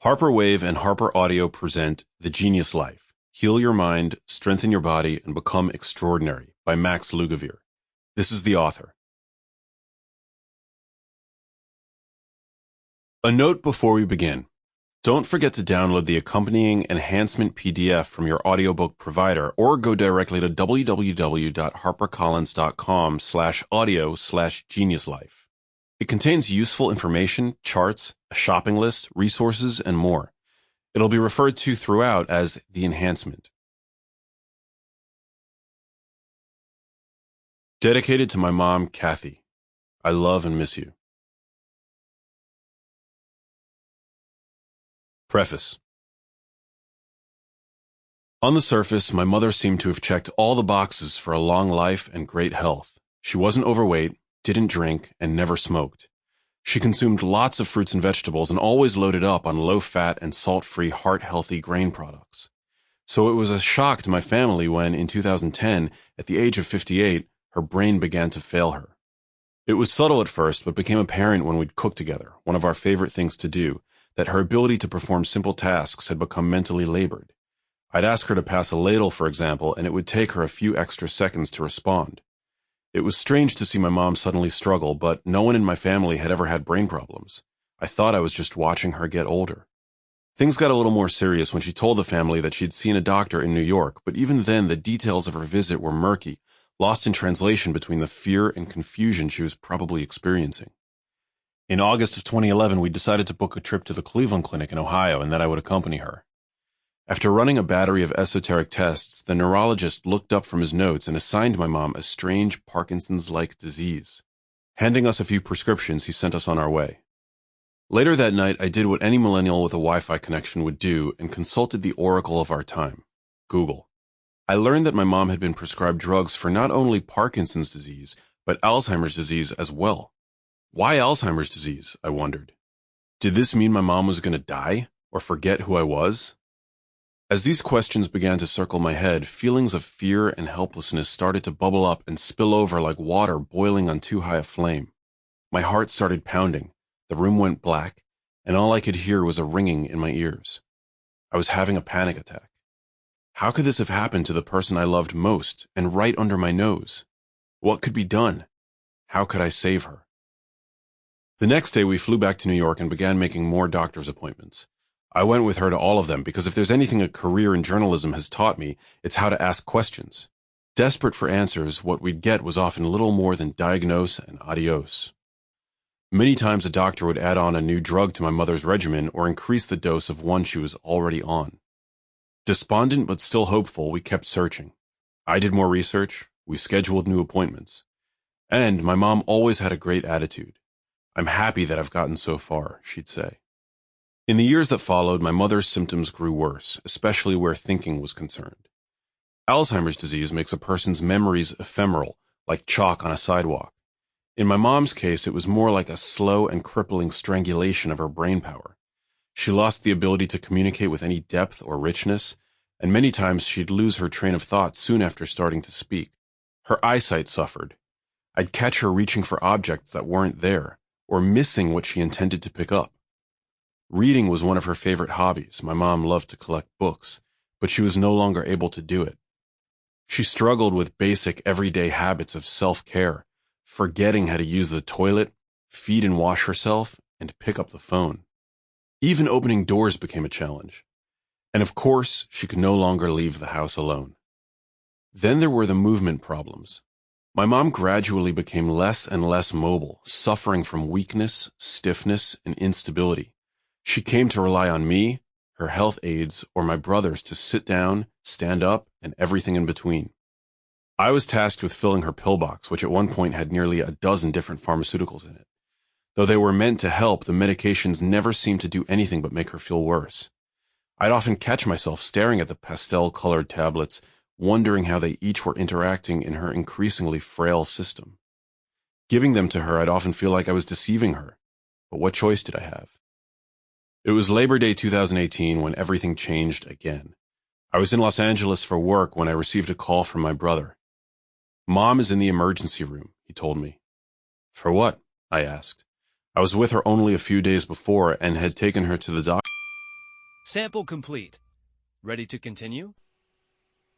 HarperWave and HarperAudio present The Genius Life. Heal your mind, strengthen your body, and become extraordinary by Max Lugavere. This is the author. A note before we begin. Don't forget to download the accompanying enhancement PDF from your audiobook provider or go directly to www.harpercollins.com/audio/geniuslife. It contains useful information, charts, a shopping list, resources, and more. It'll be referred to throughout as the enhancement. Dedicated to my mom, Kathy. I love and miss you. Preface. On the surface, my mother seemed to have checked all the boxes for a long life and great health. She wasn't overweight, didn't drink, and never smoked. She consumed lots of fruits and vegetables and always loaded up on low-fat and salt-free heart-healthy grain products. So it was a shock to my family when, in 2010, at the age of 58, her brain began to fail her. It was subtle at first, but became apparent when we'd cook together, one of our favorite things to do, that her ability to perform simple tasks had become mentally labored. I'd ask her to pass a ladle, for example, and it would take her a few extra seconds to respond. It was strange to see my mom suddenly struggle, but no one in my family had ever had brain problems. I thought I was just watching her get older. Things got a little more serious when she told the family that she'd seen a doctor in New York, but even then the details of her visit were murky, lost in translation between the fear and confusion she was probably experiencing. In August of 2011, we decided to book a trip to the Cleveland Clinic in Ohio and that I would accompany her. After running a battery of esoteric tests, the neurologist looked up from his notes and assigned my mom a strange Parkinson's-like disease. Handing us a few prescriptions, he sent us on our way. Later that night, I did what any millennial with a Wi-Fi connection would do and consulted the oracle of our time, Google. I learned that my mom had been prescribed drugs for not only Parkinson's disease, but Alzheimer's disease as well. Why Alzheimer's disease, I wondered. Did this mean my mom was going to die or forget who I was? As these questions began to circle my head, feelings of fear and helplessness started to bubble up and spill over like water boiling on too high a flame. My heart started pounding, the room went black, and all I could hear was a ringing in my ears. I was having a panic attack. How could this have happened to the person I loved most and right under my nose? What could be done? How could I save her? The next day we flew back to New York and began making more doctor's appointments. I went with her to all of them because if there's anything a career in journalism has taught me, it's how to ask questions. Desperate for answers, what we'd get was often little more than diagnose and adios. Many times a doctor would add on a new drug to my mother's regimen or increase the dose of one she was already on. Despondent but still hopeful, we kept searching. I did more research, we scheduled new appointments. And my mom always had a great attitude. "I'm happy that I've gotten so far," she'd say. In the years that followed, my mother's symptoms grew worse, especially where thinking was concerned. Alzheimer's disease makes a person's memories ephemeral, like chalk on a sidewalk. In my mom's case, it was more like a slow and crippling strangulation of her brain power. She lost the ability to communicate with any depth or richness, and many times she'd lose her train of thought soon after starting to speak. Her eyesight suffered. I'd catch her reaching for objects that weren't there, or missing what she intended to pick up. Reading was one of her favorite hobbies. My mom loved to collect books, but she was no longer able to do it. She struggled with basic everyday habits of self-care, forgetting how to use the toilet, feed and wash herself, and pick up the phone. Even opening doors became a challenge. And of course, she could no longer leave the house alone. Then there were the movement problems. My mom gradually became less and less mobile, suffering from weakness, stiffness, and instability. She came to rely on me, her health aides, or my brothers to sit down, stand up, and everything in between. I was tasked with filling her pillbox, which at one point had nearly a dozen different pharmaceuticals in it. Though they were meant to help, the medications never seemed to do anything but make her feel worse. I'd often catch myself staring at the pastel-colored tablets, wondering how they each were interacting in her increasingly frail system. Giving them to her, I'd often feel like I was deceiving her. But what choice did I have? It was Labor Day 2018 when everything changed again. I was in Los Angeles for work when I received a call from my brother. "Mom is in the emergency room," he told me. "For what?" I asked. I was with her only a few days before and had taken her to the doctor. Sample complete. Ready to continue?